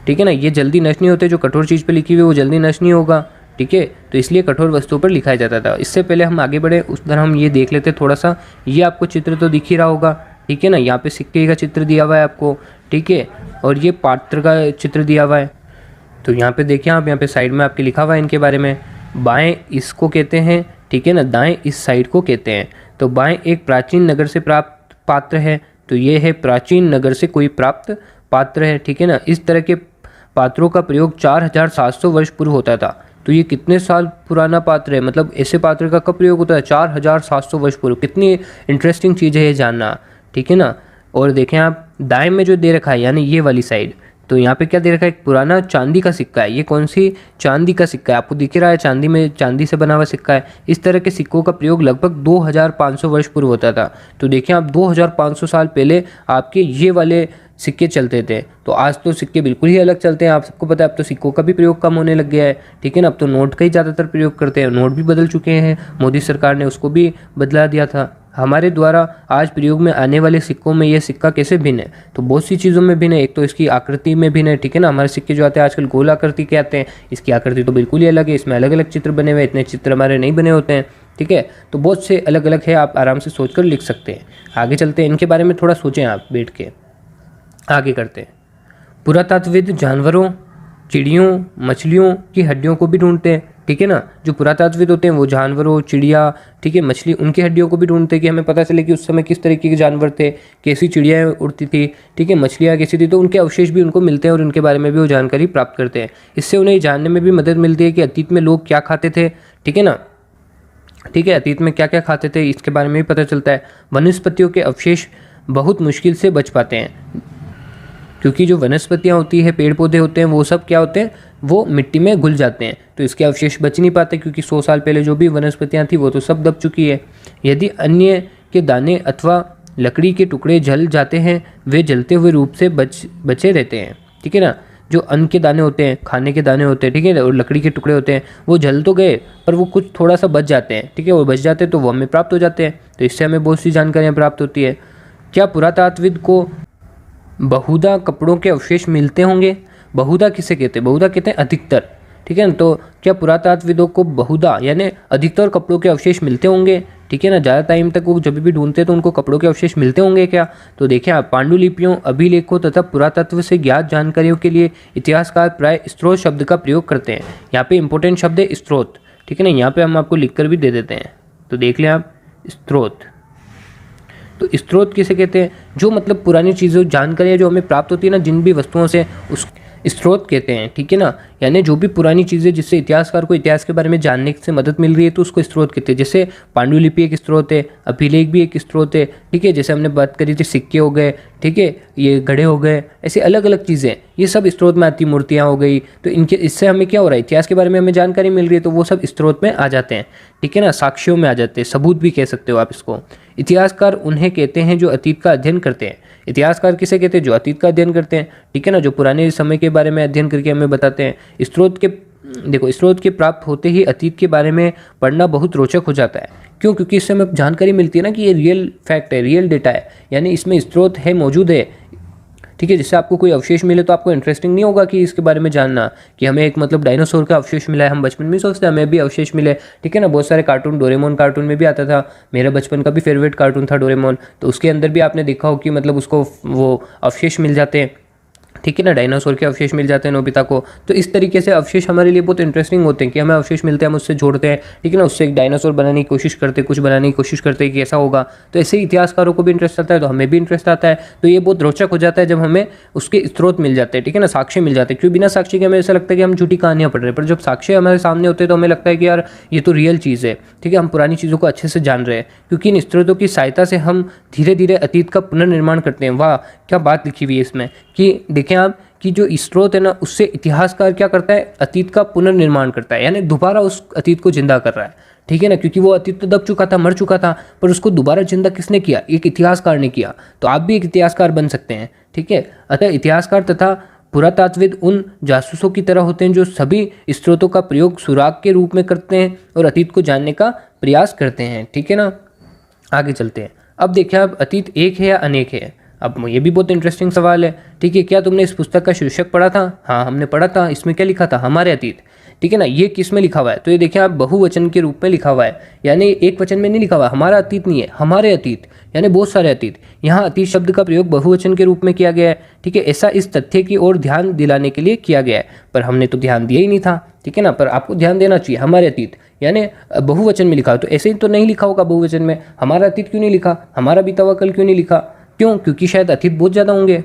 ठीक है ना, ये जल्दी नष्ट नहीं होते। जो कठोर चीज़ पर लिखी हुई है वो जल्दी नष्ट नहीं होगा, ठीक है, तो इसलिए कठोर वस्तुओं पर लिखाया जाता था। इससे पहले हम आगे बढ़े उस तरह हम ये देख लेते थोड़ा सा। ये आपको चित्र तो दिख ही रहा होगा, ठीक है ना, यहाँ पे सिक्के का चित्र दिया हुआ है आपको, ठीक है, और ये पात्र का चित्र दिया हुआ है। तो यहाँ पे देखिए आप, यहाँ पे साइड में आपके लिखा हुआ है इनके बारे में। बाएं इसको कहते हैं, ठीक है ना, दाएं इस साइड को कहते हैं। तो बाएं एक प्राचीन नगर से प्राप्त पात्र है, तो ये है प्राचीन नगर से कोई प्राप्त पात्र है, ठीक है ना। इस तरह के पात्रों का प्रयोग 4700 वर्ष पूर्व होता था। तो ये कितने साल पुराना पात्र है, मतलब ऐसे पात्र का कब प्रयोग होता है, 4700 वर्ष पूर्व। कितनी इंटरेस्टिंग चीज़ है ये जानना, ठीक है ना। और देखें आप दाएं में जो दे रखा है यानी ये वाली साइड, तो यहाँ पे क्या दे रखा है, एक पुराना चांदी का सिक्का है। ये कौन सी चांदी का सिक्का है, आपको दिख रहा है, चांदी में चांदी से बना हुआ सिक्का है। इस तरह के सिक्कों का प्रयोग लगभग 2500 वर्ष पूर्व होता था। तो देखिए आप 2500 साल पहले आपके ये वाले सिक्के चलते थे। तो आज तो सिक्के बिल्कुल ही अलग चलते हैं, आप सबको पता है। अब तो सिक्कों का भी प्रयोग कम होने लग गया है, ठीक है ना, अब तो नोट का ही ज़्यादातर प्रयोग करते हैं। नोट भी बदल चुके हैं, मोदी सरकार ने उसको भी बदला दिया था। हमारे द्वारा आज प्रयोग में आने वाले सिक्कों में यह सिक्का कैसे भिन्न है, तो बहुत सी चीज़ों में भिन्न है। एक तो इसकी आकृति में भिन्न है, ठीक है ना, हमारे सिक्के जो आते हैं आजकल गोल आकृति के आते हैं, इसकी आकृति तो बिल्कुल ही अलग है, इसमें अलग अलग चित्र बने हुए हैं, इतने चित्र हमारे नहीं बने होते हैं, ठीक है। तो बहुत से अलग अलग है, आप आराम से सोच कर लिख सकते हैं। आगे चलते हैं, इनके बारे में थोड़ा सोचें आप बैठ के, आगे करते हैं। पुरातत्वविद जानवरों, चिड़ियों, मछलियों की हड्डियों को भी ढूंढते हैं, ठीक है ना। जो पुरातत्वविद होते हैं वो जानवरों, चिड़िया, ठीक है, मछली, उनकी हड्डियों को भी ढूंढते हैं कि हमें पता चले कि उस समय किस तरीके के जानवर थे, कैसी चिड़ियाँ उड़ती थी, ठीक है, मछलियाँ कैसी थी। तो उनके अवशेष भी उनको मिलते हैं और उनके बारे में भी वो जानकारी प्राप्त करते हैं। इससे उन्हें जानने में भी मदद मिलती है कि अतीत में लोग क्या खाते थे, ठीक है ना, ठीक है, अतीत में क्या क्या खाते थे, इसके बारे में भी पता चलता है। वनस्पतियों के अवशेष बहुत मुश्किल से बच पाते हैं, क्योंकि जो वनस्पतियाँ होती है, पेड़ पौधे होते हैं, वो सब क्या होते हैं, वो मिट्टी में घुल जाते हैं, तो इसके अवशेष बच नहीं पाते, क्योंकि 100 साल पहले जो भी वनस्पतियाँ थी वो तो सब दब चुकी है। यदि अन्य के दाने अथवा लकड़ी के टुकड़े जल जाते हैं, वे जलते हुए रूप से बचे रहते हैं, ठीक है ना। जो अन्न के दाने होते हैं, खाने के दाने होते हैं, ठीक है, और लकड़ी के टुकड़े होते हैं, वो जल तो गए पर वो कुछ थोड़ा सा बच जाते हैं, ठीक है, वो बच जाते हैं तो वो हमें प्राप्त हो जाते हैं। तो इससे हमें बहुत सी जानकारियाँ प्राप्त होती है। क्या पुरातत्वविद को बहुधा कपड़ों के अवशेष मिलते होंगे? बहुधा किसे कहते हैं? बहुधा कहते हैं अधिकतर, ठीक है ना। तो क्या पुरातत्वविदों को बहुधा यानी अधिकतर कपड़ों के अवशेष मिलते होंगे, ठीक है ना। ज़्यादा टाइम तक वो जब भी ढूंढते हैं तो उनको कपड़ों के अवशेष मिलते होंगे क्या? तो देखिए आप, पांडुलिपियों, अभिलेखों तथा पुरातत्व से ज्ञात जानकारियों के लिए इतिहासकार प्राय स्रोत शब्द का प्रयोग करते हैं। यहाँ पे इंपॉर्टेंट शब्द है स्रोत, ठीक है ना, यहाँ पे हम आपको लिख कर भी दे देते हैं, तो देख लें आप, स्रोत। तो स्रोत किसे कहते हैं? जो मतलब पुरानी चीज़ों, जानकारियाँ जो हमें प्राप्त होती है ना जिन भी वस्तुओं से, उस स्रोत कहते हैं, ठीक है ना। यानी जो भी पुरानी चीज़ें जिससे इतिहासकार को इतिहास के बारे में जानने से मदद मिल रही है तो उसको स्रोत कहते हैं। जैसे पांडुलिपि एक स्रोत है, अभिलेख भी एक स्रोत है, ठीक है, जैसे हमने बात करी थी सिक्के हो गए, ठीक है, ये घड़े हो गए, ऐसे अलग अलग चीज़ें, ये सब स्रोत में आती, मूर्तियाँ हो गई। तो इनके इससे हमें क्या हो रहा है, इतिहास के बारे में हमें जानकारी मिल रही है, तो वो सब स्रोत में आ जाते हैं, ठीक है ना, साक्ष्यों में आ जाते हैं, सबूत भी कह सकते हो आप इसको। इतिहासकार उन्हें कहते हैं जो अतीत का अध्ययन करते हैं। इतिहासकार किसे कहते हैं? जो अतीत का अध्ययन करते हैं, ठीक है ना, जो पुराने समय के बारे में अध्ययन करके हमें बताते हैं। स्रोत के देखो, स्रोत के प्राप्त होते ही अतीत के बारे में पढ़ना बहुत रोचक हो जाता है। क्यों? क्योंकि इससे हमें जानकारी मिलती है ना कि ये रियल फैक्ट है, रियल डेटा है, यानी इसमें स्रोत है, मौजूद है, ठीक है। जिससे आपको कोई अवशेष मिले तो आपको इंटरेस्टिंग नहीं होगा कि इसके बारे में जानना कि हमें एक मतलब डायनासोर का अवशेष मिला है, हम बचपन में सोचते हैं हमें भी अवशेष मिले, ठीक है ना। बहुत सारे कार्टून, डोरेमोन कार्टून में भी आता था, मेरा बचपन का भी फेवरेट कार्टून था डोरेमोन, तो उसके अंदर भी आपने देखा हो कि मतलब उसको वो अवशेष मिल जाते हैं, ठीक है ना, डायनासोर के अवशेष मिल जाते हैं नोबिता को। तो इस तरीके से अवशेष हमारे लिए बहुत इंटरेस्टिंग होते हैं कि हमें अवशेष मिलते हैं, हम उससे जोड़ते हैं, ठीक है ना, उससे एक डायनासोर बनाने की कोशिश करते हैं, कुछ बनाने की कोशिश करते हैं कि ऐसा होगा। तो ऐसे ही इतिहासकारों को भी इंटरेस्ट आता है तो हमें भी इंटरेस्ट आता है। तो ये बहुत रोचक हो जाता है जब हमें उसके स्रोत मिल जाते हैं, ठीक है ना, साक्ष्य मिल जाते हैं। क्योंकि बिना साक्ष्य के हमें ऐसा लगता है कि हम झूठी कहानियाँ पढ़ रहे हैं, पर जब साक्ष्य हमारे सामने होते हैं तो हमें लगता है कि यार ये तो रियल चीज़ है, ठीक है, हम पुरानी चीज़ों को अच्छे से जान रहे हैं। क्योंकि इन स्रोतों की सहायता से हम धीरे धीरे अतीत का पुनर्निर्माण करते हैं। वाह, क्या बात लिखी हुई है इसमें कि देखें आप कि जो स्रोत है ना, उससे इतिहासकार क्या करता है, अतीत का पुनर्निर्माण करता है, यानी दोबारा उस अतीत को जिंदा कर रहा है, ठीक है ना। क्योंकि वो अतीत तो दब चुका था, मर चुका था, पर उसको दोबारा जिंदा किसने किया, एक इतिहासकार ने किया। तो आप भी एक इतिहासकार बन सकते हैं, ठीक है। अतः इतिहासकार तथा पुरातत्वविद उन जासूसों की तरह होते हैं जो सभी स्रोतों का प्रयोग सुराग के रूप में करते हैं और अतीत को जानने का प्रयास करते हैं, ठीक है ना। आगे चलते हैं। अब देखिए आप, अतीत एक है या अनेक है। अब ये भी बहुत इंटरेस्टिंग सवाल है, ठीक है। क्या तुमने इस पुस्तक का शीर्षक पढ़ा था? हाँ, हमने पढ़ा था। इसमें क्या लिखा था, हमारे अतीत, ठीक है ना। ये किस में लिखा हुआ है, तो ये देखिए आप बहुवचन के रूप में लिखा हुआ है, यानी एक वचन में नहीं लिखा हुआ। हमारा अतीत नहीं है, हमारे अतीत, यानी बहुत सारे अतीत। यहाँ अतीत शब्द का प्रयोग बहुवचन के रूप में किया गया है, ठीक है। ऐसा इस तथ्य की ओर ध्यान दिलाने के लिए किया गया है, पर हमने तो ध्यान दिया ही नहीं था, ठीक है ना। पर आपको ध्यान देना चाहिए, हमारे अतीत यानी बहुवचन में लिखा हो, तो ऐसे ही तो नहीं लिखा होगा बहुवचन में। हमारा अतीत क्यों नहीं लिखा, हमारा बीता हुआ कल क्यों नहीं लिखा, क्यों? क्योंकि शायद अतीत बहुत ज़्यादा होंगे।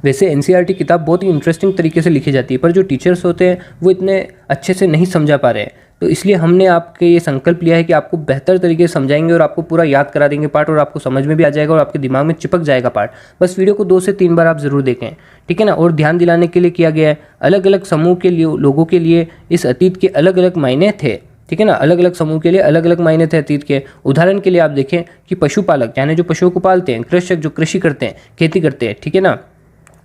वैसे एनसीईआरटी किताब बहुत ही इंटरेस्टिंग तरीके से लिखी जाती है, पर जो टीचर्स होते हैं वो इतने अच्छे से नहीं समझा पा रहे हैं। तो इसलिए हमने आपके ये संकल्प लिया है कि आपको बेहतर तरीके से समझाएंगे और आपको पूरा याद करा देंगे पाठ, और आपको समझ में भी आ जाएगा और आपके दिमाग में चिपक जाएगा पाठ। बस वीडियो को 2 से 3 बार आप ज़रूर देखें, ठीक है ना। और ध्यान दिलाने के लिए किया गया है, अलग अलग समूह के लिए लोगों के लिए इस अतीत के अलग अलग मायने थे, ठीक है ना। अलग अलग समूह के लिए अलग अलग मायने थे अतीत के। उदाहरण के लिए आप देखें कि पशुपालक यानी जो पशुओं को पालते हैं, कृषक जो कृषि करते हैं, खेती करते हैं, ठीक है ना,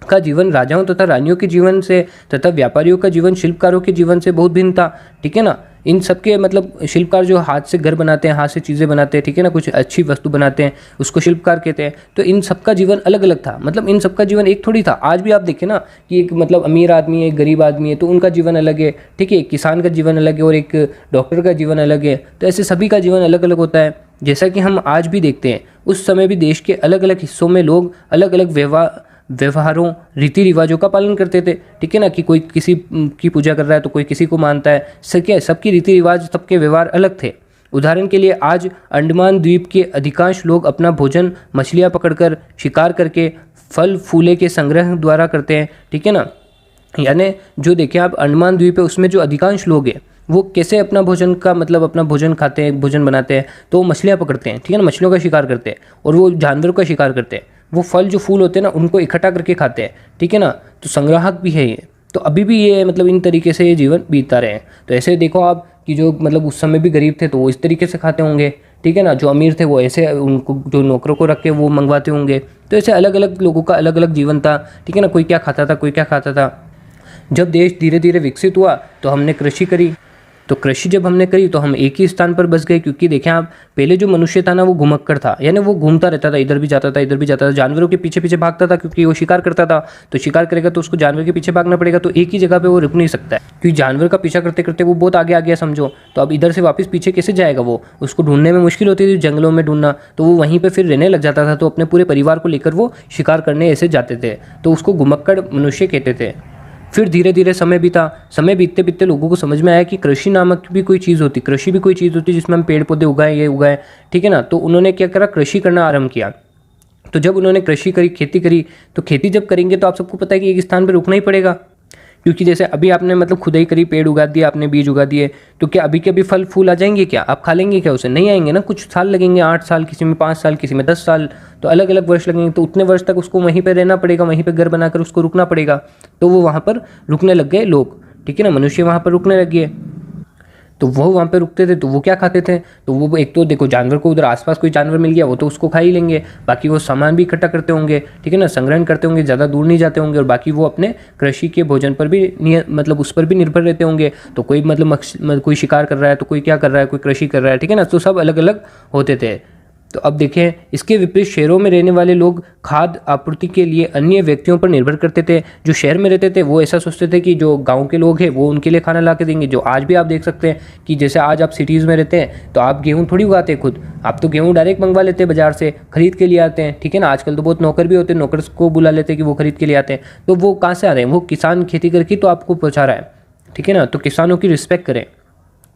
का जीवन राजाओं तथा रानियों के जीवन से तथा व्यापारियों का जीवन शिल्पकारों के जीवन से बहुत भिन्न था, ठीक है ना। इन सबके मतलब शिल्पकार जो हाथ से घर बनाते हैं, हाथ से चीज़ें बनाते हैं, ठीक है ना, कुछ अच्छी वस्तु बनाते हैं, उसको शिल्पकार कहते हैं। तो इन सबका जीवन अलग अलग था, मतलब इन सबका जीवन एक थोड़ी था। आज भी आप देखें ना कि एक मतलब अमीर आदमी है, एक गरीब आदमी है, तो उनका जीवन अलग है, ठीक है। एक किसान का जीवन अलग है और एक डॉक्टर का जीवन अलग है। तो ऐसे सभी का जीवन अलग अलग होता है। जैसा कि हम आज भी देखते हैं, उस समय भी देश के अलग अलग हिस्सों में लोग अलग अलग व्यवहारों, रीति रिवाजों का पालन करते थे, ठीक है ना। कि कोई किसी की पूजा कर रहा है तो कोई किसी को मानता है, सबकी रीति रिवाज, सबके व्यवहार अलग थे। उदाहरण के लिए आज अंडमान द्वीप के अधिकांश लोग अपना भोजन मछलियाँ पकड़कर, शिकार करके, फल फूले के संग्रह द्वारा करते हैं, ठीक है ना। यानी जो देखें आप अंडमान द्वीप है, उसमें जो अधिकांश लोग हैं वो कैसे अपना भोजन का मतलब अपना भोजन खाते हैं, भोजन बनाते हैं, तो वो मछलियाँ पकड़ते हैं, ठीक है ना, मछलियों का शिकार करते हैं, और वो जानवरों का शिकार करते हैं। वो फल जो फूल होते हैं ना, उनको इकट्ठा करके खाते हैं, ठीक है ना। तो संग्राहक भी है ये। तो अभी भी ये मतलब इन तरीके से ये जीवन बीतता रहे हैं। तो ऐसे देखो आप कि जो मतलब उस समय भी गरीब थे तो वो इस तरीके से खाते होंगे, ठीक है ना। जो अमीर थे वो ऐसे उनको जो नौकरों को रख के वो मंगवाते होंगे। तो ऐसे अलग अलग लोगों का अलग अलग जीवन था, ठीक है ना। कोई क्या खाता था, कोई क्या खाता था। जब देश धीरे धीरे विकसित हुआ तो हमने कृषि करी। तो कृषि जब हमने करी तो हम एक ही स्थान पर बस गए, क्योंकि देखें आप पहले जो मनुष्य था ना वो घुमक्कड़ था, यानी वो घूमता रहता था, इधर भी जाता था, इधर भी जाता था, जानवरों के पीछे पीछे भागता था, क्योंकि वो शिकार करता था। तो शिकार करेगा तो उसको जानवर के पीछे भागना पड़ेगा, तो एक ही जगह पे वो रुक नहीं सकता है, क्योंकि जानवर का पीछा करते करते वो बहुत आगे आ गया समझो। तो अब इधर से वापस पीछे कैसे जाएगा वो, उसको ढूंढने में मुश्किल होती थी, जंगलों में ढूंढना। तो वो वहीं पर फिर रहने लग जाता था, तो अपने पूरे परिवार को लेकर वो शिकार करने ऐसे जाते थे, तो उसको घुमक्कड़ मनुष्य कहते थे। फिर धीरे धीरे समय बीता। समय बीतते बीतते लोगों को समझ में आया कि कृषि नामक भी कोई चीज़ होती, कृषि भी कोई चीज़ होती जिसमें हम पेड़ पौधे उगाएं, ये उगाएं, ठीक है ना। तो उन्होंने क्या करा, कृषि करना आरंभ किया। तो जब उन्होंने कृषि करी, खेती करी, तो खेती जब करेंगे तो आप सबको पता है कि एक स्थान पर रुकना ही पड़ेगा, क्योंकि जैसे अभी आपने मतलब खुदाई करी, पेड़ उगा दिए, आपने बीज उगा दिए, तो क्या अभी के अभी फल फूल आ जाएंगे क्या? आप खा लेंगे क्या उसे? नहीं आएंगे ना, कुछ साल लगेंगे, 8 साल, किसी में 5 साल, किसी में 10 साल, तो अलग अलग वर्ष लगेंगे। तो उतने वर्ष तक उसको वहीं पर रहना पड़ेगा, वहीं पर घर बनाकर उसको रुकना पड़ेगा। तो वो वहाँ पर रुकने लग गए लोग, ठीक है ना, मनुष्य वहाँ पर रुकने लग गए। तो वो वहाँ पे रुकते थे, तो वो क्या खाते थे, तो वो एक तो देखो जानवर को उधर आसपास कोई जानवर मिल गया वो तो उसको खा ही लेंगे, बाकी वो सामान भी इकट्ठा करते होंगे, ठीक है ना, संग्रहण करते होंगे, ज़्यादा दूर नहीं जाते होंगे, और बाकी वो अपने कृषि के भोजन पर भी मतलब उस पर भी निर्भर रहते होंगे। तो कोई मतलब कोई शिकार कर रहा है, तो कोई क्या कर रहा है, कोई कृषि कर रहा है, ठीक है ना। तो सब अलग अलग होते थे। तो अब देखें, इसके विपरीत शहरों में रहने वाले लोग खाद्य आपूर्ति के लिए अन्य व्यक्तियों पर निर्भर करते थे। जो शहर में रहते थे वो ऐसा सोचते थे कि जो गांव के लोग हैं वो उनके लिए खाना ला के देंगे। जो आज भी आप देख सकते हैं कि जैसे आज आप सिटीज़ में रहते हैं तो आप गेहूँ थोड़ी उगाते हैं खुद, आप तो गेहूँ डायरेक्ट मंगवा लेते हैं बाजार से, खरीद के लिए आते हैं, ठीक है ना। आजकल तो बहुत नौकर भी होते हैं, नौकर को बुला लेते हैं कि वो खरीद के लिए आते हैं। तो वो कहाँ से आ रहे हैं? वो किसान खेती करके तो आपको पहुँचा रहा है, ठीक है ना। तो किसानों की रिस्पेक्ट करें,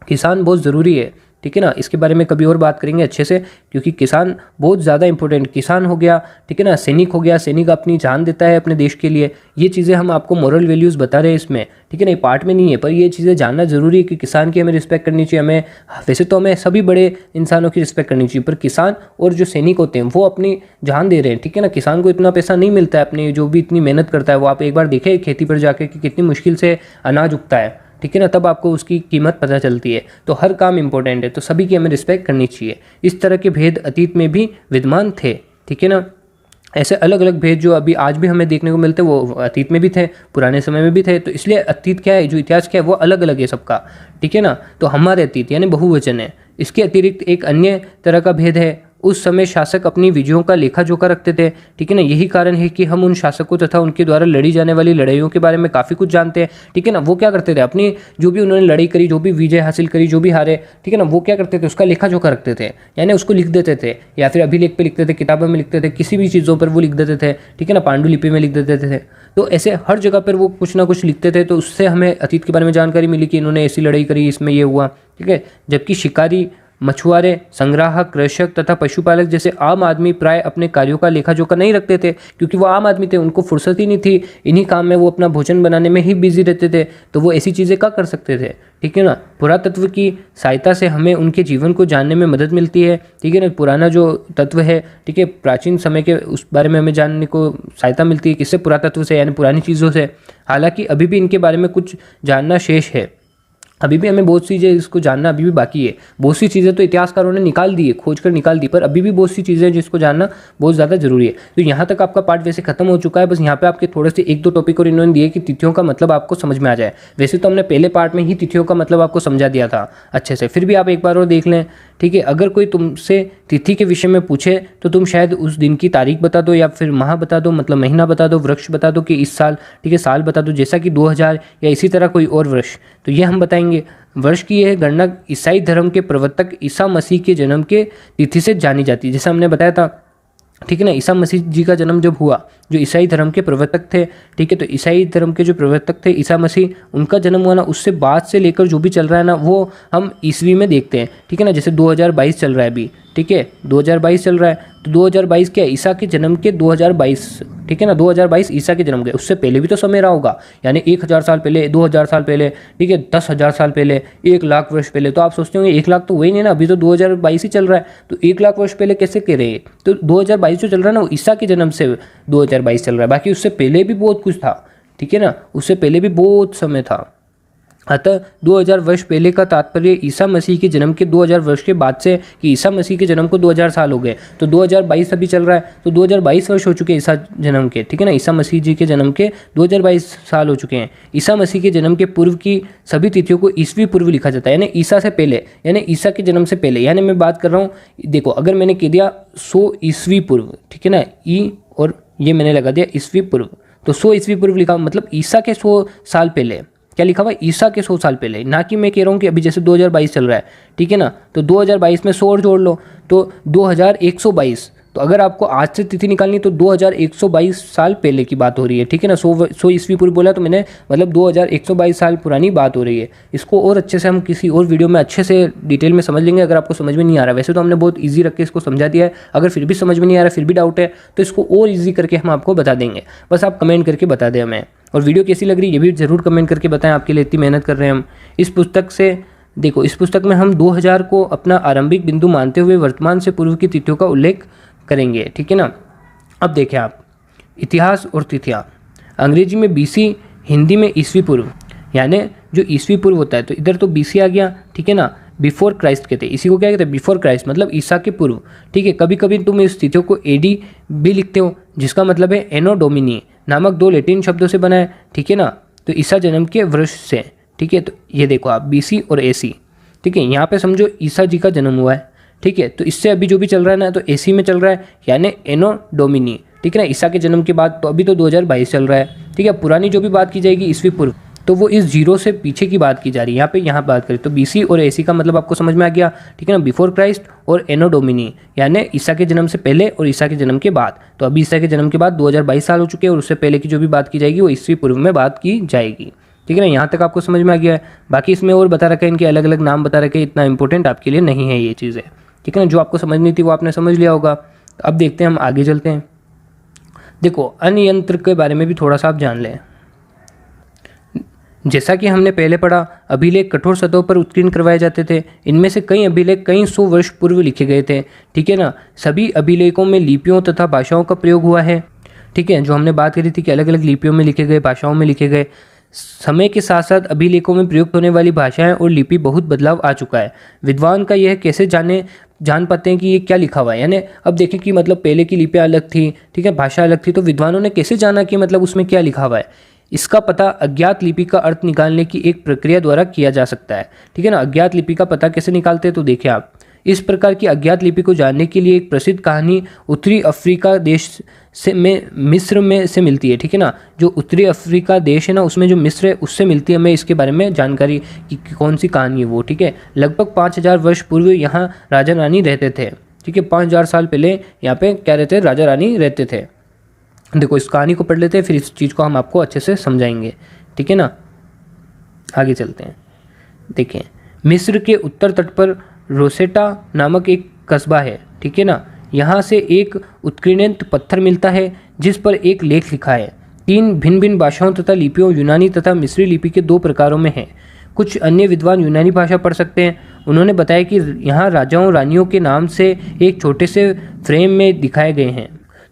किसान बहुत ज़रूरी है, ठीक है ना। इसके बारे में कभी और बात करेंगे अच्छे से, क्योंकि किसान बहुत ज़्यादा इंपॉर्टेंट। किसान हो गया, ठीक है ना, सैनिक हो गया, सैनिक अपनी जान देता है अपने देश के लिए। ये चीज़ें हम आपको मॉरल वैल्यूज़ बता रहे हैं इसमें, ठीक है ना। ये पार्ट में नहीं है, पर ये चीज़ें जानना ज़रूरी है कि किसान की हमें रिस्पेक्ट करनी चाहिए। हमें वैसे तो हमें सभी बड़े इंसानों की रिस्पेक्ट करनी चाहिए, पर किसान और जो सैनिक होते हैं वो अपनी जान दे रहे हैं, ठीक है ना। किसान को इतना पैसा नहीं मिलता है, अपनी जो भी इतनी मेहनत करता है वो आप एक बार देखें खेती पर जाके कि कितनी मुश्किल से अनाज उगता है, ठीक है ना, तब आपको उसकी कीमत पता चलती है। तो हर काम इंपॉर्टेंट है, तो सभी की हमें रिस्पेक्ट करनी चाहिए। इस तरह के भेद अतीत में भी विद्यमान थे, ठीक है ना। ऐसे अलग अलग भेद जो अभी आज भी हमें देखने को मिलते हैं वो अतीत में भी थे, पुराने समय में भी थे। तो इसलिए अतीत क्या है, जो इतिहास क्या है, वो अलग अलग है सबका, ठीक है ना। तो हमारे अतीत यानी बहुवचन है। इसके अतिरिक्त एक अन्य तरह का भेद है, उस समय शासक अपनी विजयों का लेखा जोखा रखते थे, ठीक है ना। यही कारण है कि हम उन शासकों तथा उनके द्वारा लड़ी जाने वाली लड़ाइयों के बारे में काफ़ी कुछ जानते हैं, ठीक है ना। वो क्या करते थे, अपनी जो भी उन्होंने लड़ाई करी, जो भी विजय हासिल करी, जो भी हारे, ठीक है ना, वो क्या करते थे, उसका लेखा जोखा रखते थे, यानी उसको लिख देते थे, या फिर अभिलेख पे लिखते थे, किताबों में लिखते थे, किसी भी चीज़ों पर वो लिख देते थे, ठीक है ना, पांडुलिपि में लिख देते थे। तो ऐसे हर जगह पर वो कुछ ना कुछ लिखते थे। तो उससे हमें अतीत के बारे में जानकारी मिली कि इन्होंने ऐसी लड़ाई करी, इसमें ये हुआ, ठीक है। जबकि शिकारी, मछुआरे, संग्राहक, कृषक तथा पशुपालक जैसे आम आदमी प्राय अपने कार्यों का लेखा जोखा नहीं रखते थे, क्योंकि वो आम आदमी थे, उनको फुर्सत ही नहीं थी, इन्हीं काम में वो अपना भोजन बनाने में ही बिजी रहते थे। तो वो ऐसी चीज़ें क्या कर सकते थे, ठीक है ना। पुरातत्व की सहायता से हमें उनके जीवन को जानने में मदद मिलती है, ठीक है ना। पुराना जो तत्व है, ठीक है, प्राचीन समय के, उस बारे में हमें जानने को सहायता मिलती है, किससे? पुरातत्व से, यानी पुरानी चीज़ों से। हालांकि अभी भी इनके बारे में कुछ जानना शेष है, अभी भी हमें बहुत सी चीज़ें इसको जानना अभी भी बाकी है। बहुत सी चीज़ें तो इतिहासकारों ने निकाल दी है, खोज कर निकाल दी, पर अभी भी बहुत सी चीज़ें जिसको जानना बहुत ज़्यादा जरूरी है। तो यहाँ तक आपका पार्ट वैसे खत्म हो चुका है। बस यहाँ पे आपके थोड़े से एक दो टॉपिक और इन्होंने दिए कि तिथियों का मतलब आपको समझ में आ जाए। वैसे तो हमने पहले पार्ट में ही तिथियों का मतलब आपको समझा दिया था अच्छे से, फिर भी आप एक बार और देख लें, ठीक है। अगर कोई तुमसे तिथि के विषय में पूछे तो तुम शायद उस दिन की तारीख बता दो, या फिर माह बता दो, मतलब महीना बता दो, वृक्ष बता दो कि इस साल, ठीक है, साल बता दो, जैसा कि 2000 या इसी तरह कोई और वर्ष। तो ये हम बताएंगे। वर्ष की यह गणना ईसाई धर्म के प्रवर्तक ईसा मसीह के जन्म के तिथि से जानी जाती है, जैसा हमने बताया था, ठीक है ना। ईसा मसीह जी का जन्म जब हुआ, जो ईसाई धर्म के प्रवर्तक थे, ठीक है, तो ईसाई धर्म के जो प्रवर्तक थे ईसा मसीह, उनका जन्म हुआ ना, उससे बाद से लेकर जो भी चल रहा है ना, वो हम ईस्वी में देखते हैं, ठीक है ना। जैसे 2022 चल रहा है अभी, ठीक है, 2022 चल रहा है, तो 2022 क्या है? ईसा के जन्म के 2022, ठीक है ना, 2022 ईसा के जन्म के। उससे पहले भी तो समय रहा होगा, यानी 1000 साल पहले, 2000 साल पहले, ठीक है, 10,000 साल पहले, 1,00,000 वर्ष पहले। तो आप सोचते होंगे 1,00,000 तो वही नहीं ना, अभी तो 2022 ही चल रहा है, तो 1,00,000 वर्ष पहले कैसे कह रहे हैं? तो 2022 जो चल रहा है ना, वो ईसा के जन्म से 2022 चल रहा है। बाकी उससे पहले भी बहुत कुछ था, ठीक है ना, उससे पहले भी बहुत समय था। अतः 2000 वर्ष पहले का तात्पर्य ईसा मसीह के जन्म के 2000 वर्ष के बाद से, कि ईसा मसीह के जन्म को 2000 साल हो गए, तो 2022 अभी चल रहा है, तो 2022 वर्ष हो चुके ईसा जन्म के, ठीक है ना। ईसा मसीह जी के जन्म के 2022 साल हो चुके हैं। ईसा मसीह के जन्म के पूर्व की सभी तिथियों को ईसवी पूर्व लिखा जाता है, यानी ईसा से पहले, यानी ईसा के जन्म से पहले। यानी मैं बात कर रहा हूँ, देखो, अगर मैंने कह दिया 100 ईस्वी पूर्व, ठीक है ना, ई और ये मैंने लगा दिया ईस्वी पूर्व, तो 100 ईस्वी पूर्व लिखा, मतलब ईसा के 100 साल पहले। क्या लिखा हुआ? ईसा के 100 साल पहले, ना कि मैं कह रहा हूँ कि अभी जैसे 2022 चल रहा है, ठीक है ना, तो 2022 में 100 और जोड़ लो तो 2122। तो अगर आपको आज से तिथि निकालनी तो 2122 साल पहले की बात हो रही है, ठीक है ना। 100 ईस्वी पूर्व बोला तो मैंने, मतलब 2122 साल पुरानी बात हो रही है। इसको और अच्छे से हम किसी और वीडियो में अच्छे से डिटेल में समझ लेंगे, अगर आपको समझ में नहीं आ रहा। वैसे तो हमने बहुत ईजी रख के इसको समझा दिया है, अगर फिर भी समझ में नहीं आ रहा, फिर भी डाउट है, तो इसको और ईजी करके हम आपको बता देंगे। बस आप कमेंट करके बता दें हमें, और वीडियो कैसी लग रही है ये भी ज़रूर कमेंट करके बताएं। आपके लिए इतनी मेहनत कर रहे हैं हम। इस पुस्तक से देखो, इस पुस्तक में हम 2000 को अपना आरंभिक बिंदु मानते हुए वर्तमान से पूर्व की तिथियों का उल्लेख करेंगे, ठीक है ना। अब देखें आप, इतिहास और तिथियां, अंग्रेजी में बीसी, हिंदी में ईस्वी पूर्व, यानी जो ईस्वी पूर्व होता है, तो इधर तो बीसी आ गया, ठीक है ना। बिफोर क्राइस्ट कहते हैं, इसी को क्या कहते हैं? बिफोर क्राइस्ट, मतलब ईसा के पूर्व, ठीक है। कभी कभी तुम इस तिथियों को एडी भी लिखते हो, जिसका मतलब है एनो डोमिनी नामक 2 लैटिन शब्दों से बना है, ठीक है ना। तो ईसा जन्म के वर्ष से, ठीक है। तो ये देखो आप, बीसी और एसी, ठीक है। यहाँ पे समझो ईसा जी का जन्म हुआ है, ठीक है। तो इससे अभी जो भी चल रहा है ना, तो एसी में चल रहा है, यानी एनो डोमिनी, ठीक है ना, ईसा के जन्म के बाद। तो अभी तो 2022 चल रहा है, ठीक है। पुरानी जो भी बात की जाएगी ईस्वी पूर्व, तो वो इस जीरो से पीछे की बात की जा रही है। यहाँ बात करें तो बीसी और एसी का मतलब आपको समझ में आ गया, ठीक है ना, बिफोर क्राइस्ट और एनो डोमिनी, यानी ईसा के जन्म से पहले और ईसा के जन्म के बाद। तो अभी ईसा के जन्म के बाद 2022 साल हो चुके हैं, और उससे पहले की जो भी बात की जाएगी वो ईस्वी पूर्व में बात की जाएगी, ठीक है ना। यहाँ तक आपको समझ में आ गया है। बाकी इसमें और बता रखा है, इनके अलग अलग नाम बता रखे, इतना इंपॉर्टेंट आपके लिए नहीं है ये चीज़ें, ठीक है ना। जो आपको समझनी थी वो आपने समझ लिया होगा। अब देखते हैं, हम आगे चलते हैं। देखो, अन्यंत्र के बारे में भी थोड़ा सा आप जान लें। जैसा कि हमने पहले पढ़ा, अभिलेख कठोर सतहों पर उत्कीर्ण करवाए जाते थे। इनमें से कई अभिलेख कई 100 वर्ष पूर्व लिखे गए थे, ठीक है ना। सभी अभिलेखों में लिपियों तथा भाषाओं का प्रयोग हुआ है, ठीक है। जो हमने बात करी थी कि अलग अलग लिपियों में लिखे गए, भाषाओं में लिखे गए। समय के साथ साथ अभिलेखों में प्रयुक्त होने वाली भाषाएं और लिपि बहुत बदलाव आ चुका है। विद्वान का यह कैसे जान पाते हैं कि ये क्या लिखा हुआ है। यानी अब देखें कि मतलब पहले की लिपियाँ अलग थी, ठीक है, भाषा अलग थी, तो विद्वानों ने कैसे जाना कि मतलब उसमें क्या लिखा हुआ है। इसका पता अज्ञात लिपि का अर्थ निकालने की एक प्रक्रिया द्वारा किया जा सकता है, ठीक है ना। अज्ञात लिपि का पता कैसे निकालते हैं, तो देखिए आप, इस प्रकार की अज्ञात लिपि को जानने के लिए एक प्रसिद्ध कहानी उत्तरी अफ्रीका देश मिस्र में से मिलती है, ठीक है ना। जो उत्तरी अफ्रीका देश है ना, उसमें जो मिस्र है उससे मिलती है हमें इसके बारे में जानकारी कि कौन सी कहानी है वो, ठीक है। लगभग 5000 वर्ष पूर्व यहाँ राजा रानी रहते थे, ठीक है। 5000 साल पहले यहाँ पे क्या रहते, राजा रानी रहते थे। देखो, इस कहानी को पढ़ लेते हैं, फिर इस चीज़ को हम आपको अच्छे से समझाएंगे, ठीक है ना। आगे चलते हैं। देखें, मिस्र के उत्तर तट पर रोसेटा नामक एक कस्बा है, ठीक है ना। यहाँ से एक उत्कीर्णित पत्थर मिलता है जिस पर एक लेख लिखा है। 3 भिन्न भिन्न भाषाओं तथा लिपियों, यूनानी तथा मिस्री लिपि के 2 प्रकारों में है। कुछ अन्य विद्वान यूनानी भाषा पढ़ सकते हैं। उन्होंने बताया कि यहाँ राजाओं रानियों के नाम से एक छोटे से फ्रेम में दिखाए गए हैं।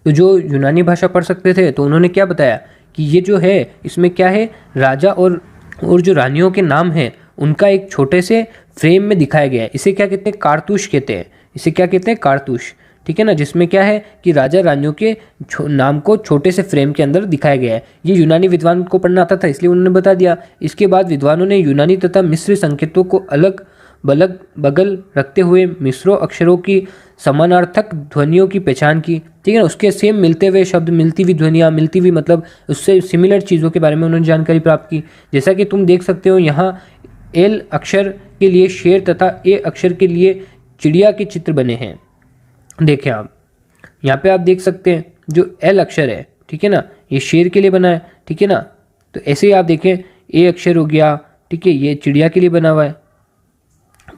तो जो यूनानी भाषा पढ़ सकते थे, तो उन्होंने क्या बताया कि ये जो है इसमें क्या है, राजा और जो रानियों के नाम हैं उनका एक छोटे से फ्रेम में दिखाया गया है। इसे क्या कहते हैं, कारतूस कहते हैं। इसे क्या कहते हैं, कारतूस, ठीक है ना। जिसमें क्या है कि राजा रानियों के नाम को छोटे से फ्रेम के अंदर दिखाया गया है। ये यूनानी विद्वान को पढ़ना आता था, इसलिए उन्होंने बता दिया। इसके बाद विद्वानों ने यूनानी तथा मिस्री संकेतों को अलग बगल रखते हुए मिस्रो अक्षरों की समानार्थक ध्वनियों की पहचान की, ठीक है ना। उसके सेम मिलते हुए शब्द, मिलती हुई ध्वनियाँ, मिलती हुई मतलब उससे सिमिलर चीज़ों के बारे में उन्होंने जानकारी प्राप्त की। जैसा कि तुम देख सकते हो, यहाँ एल अक्षर के लिए शेर तथा ए अक्षर के लिए चिड़िया के चित्र बने हैं। देखें आप, यहाँ पे आप देख सकते हैं जो एल अक्षर है, ठीक है ना, ये शेर के लिए बना है, ठीक है ना। तो ऐसे ही आप देखें, ए अक्षर हो गया, ठीक है, ये चिड़िया के लिए बना हुआ है।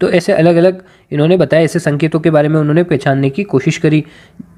तो ऐसे अलग अलग इन्होंने बताया, ऐसे संकेतों के बारे में उन्होंने पहचानने की कोशिश करी,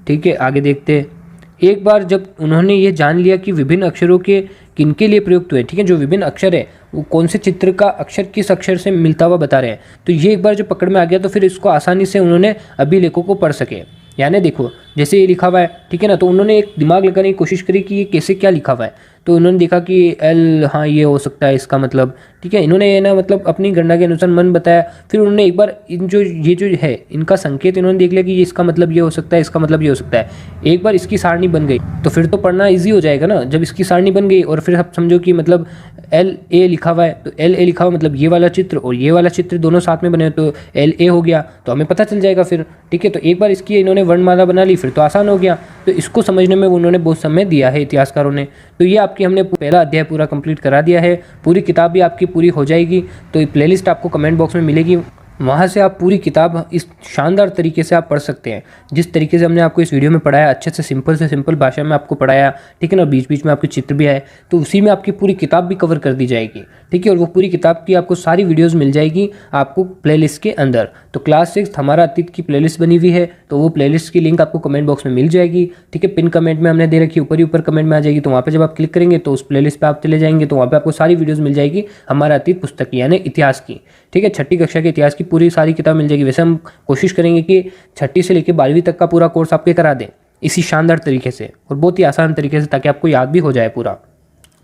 ठीक है। आगे देखते हैं। एक बार जब उन्होंने ये जान लिया कि विभिन्न अक्षरों के किनके लिए प्रयुक्त हुए, ठीक है, जो विभिन्न अक्षर है वो कौन से चित्र का अक्षर किस अक्षर से मिलता हुआ बता रहे हैं, तो ये एक बार जो पकड़ में आ गया, तो फिर इसको आसानी से उन्होंने अभिलेखों को पढ़ सके। यानी देखो, जैसे ये लिखा हुआ है, ठीक है ना, तो उन्होंने एक दिमाग लगाने की कोशिश करी कि ये कैसे क्या लिखा हुआ है। तो उन्होंने देखा कि एल, हाँ ये हो सकता है इसका मतलब, ठीक है। इन्होंने ये ना मतलब अपनी गणना के अनुसार मन बताया। फिर उन्होंने एक बार इन ये जो है इनका संकेत इन्होंने देख लिया कि ये इसका मतलब ये हो सकता है, इसका मतलब ये हो सकता है। एक बार इसकी सारणी बन गई तो फिर तो पढ़ना ईजी हो जाएगा ना। जब इसकी सारणी बन गई और फिर आप समझो कि मतलब एल ए लिखा हुआ है, तो एल ए लिखा हुआ मतलब ये वाला चित्र और ये वाला चित्र दोनों साथ में बने, तो एल ए हो गया, तो हमें पता चल जाएगा फिर, ठीक है। तो एक बार इसकी इन्होंने वर्णमाला बना ली, फिर तो आसान हो गया। तो इसको समझने में उन्होंने बहुत समय दिया है इतिहासकारों ने। तो ये आपकी हमने पहला अध्याय पूरा कंप्लीट करा दिया है। पूरी किताब भी आपकी पूरी हो जाएगी, तो ये प्लेलिस्ट आपको कमेंट बॉक्स में मिलेगी, वहाँ से आप पूरी किताब इस शानदार तरीके से आप पढ़ सकते हैं। जिस तरीके से हमने आपको इस वीडियो में पढ़ाया, अच्छे से सिंपल भाषा में आपको पढ़ाया, ठीक है ना, बीच बीच में आपके चित्र भी आए, तो उसी में आपकी पूरी किताब भी कवर कर दी जाएगी, ठीक है। और वो पूरी किताब की आपको सारी वीडियोज़ मिल जाएगी आपको प्लेलिस्ट के अंदर। तो क्लास 6 हमारा अतीत की प्लेलिस्ट बनी हुई है, तो वो प्लेलिस्ट की लिंक आपको कमेंट बॉक्स में मिल जाएगी, ठीक है। पिन कमेंट में हमने दे रखी, ऊपर ही ऊपर कमेंट में आ जाएगी। तो वहाँ पर जब आप क्लिक करेंगे तो उस प्लेलिस्ट पर आप चले जाएंगे, तो वहाँ पर आपको सारी वीडियोज़ मिल जाएगी हमारा अतीत पुस्तक की, यानी इतिहास की, ठीक है। 6ठी कक्षा के इतिहास की पूरी सारी किताब मिल जाएगी। वैसे हम कोशिश करेंगे कि 6ठी से लेकर 12वीं तक का पूरा कोर्स आपके करा दें इसी शानदार तरीके से और बहुत ही आसान तरीके से, ताकि आपको याद भी हो जाए पूरा।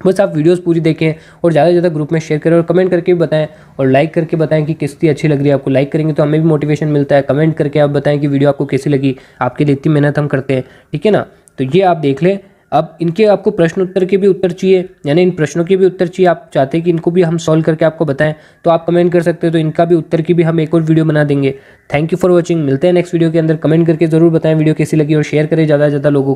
बस आप वीडियोस पूरी देखें और ज़्यादा से ज़्यादा ग्रुप में शेयर करें और कमेंट करके भी बताएं और लाइक करके बताएं कि किसकी अच्छी लग रही है आपको। लाइक करेंगे तो हमें भी मोटिवेशन मिलता है। कमेंट करके आप बताएं कि वीडियो आपको कैसी लगी, आपके लिए इतनी मेहनत हम करते हैं, ठीक है ना। तो ये आप देख लें अब इनके आपको प्रश्न उत्तर के भी उत्तर चाहिए, यानी इन प्रश्नों के भी उत्तर चाहिए, आप चाहते हैं कि इनको भी हम सॉल्व करके आपको बताएं, तो आप कमेंट कर सकते हैं, तो इनका भी उत्तर की भी हम एक और वीडियो बना देंगे। Thank you for watching. मिलते हैं नेक्स्ट वीडियो के अंदर। कमेंट करके जरूर बताएं वीडियो कैसी लगी और शेयर करें ज़्यादा से ज़्यादा लोगों को।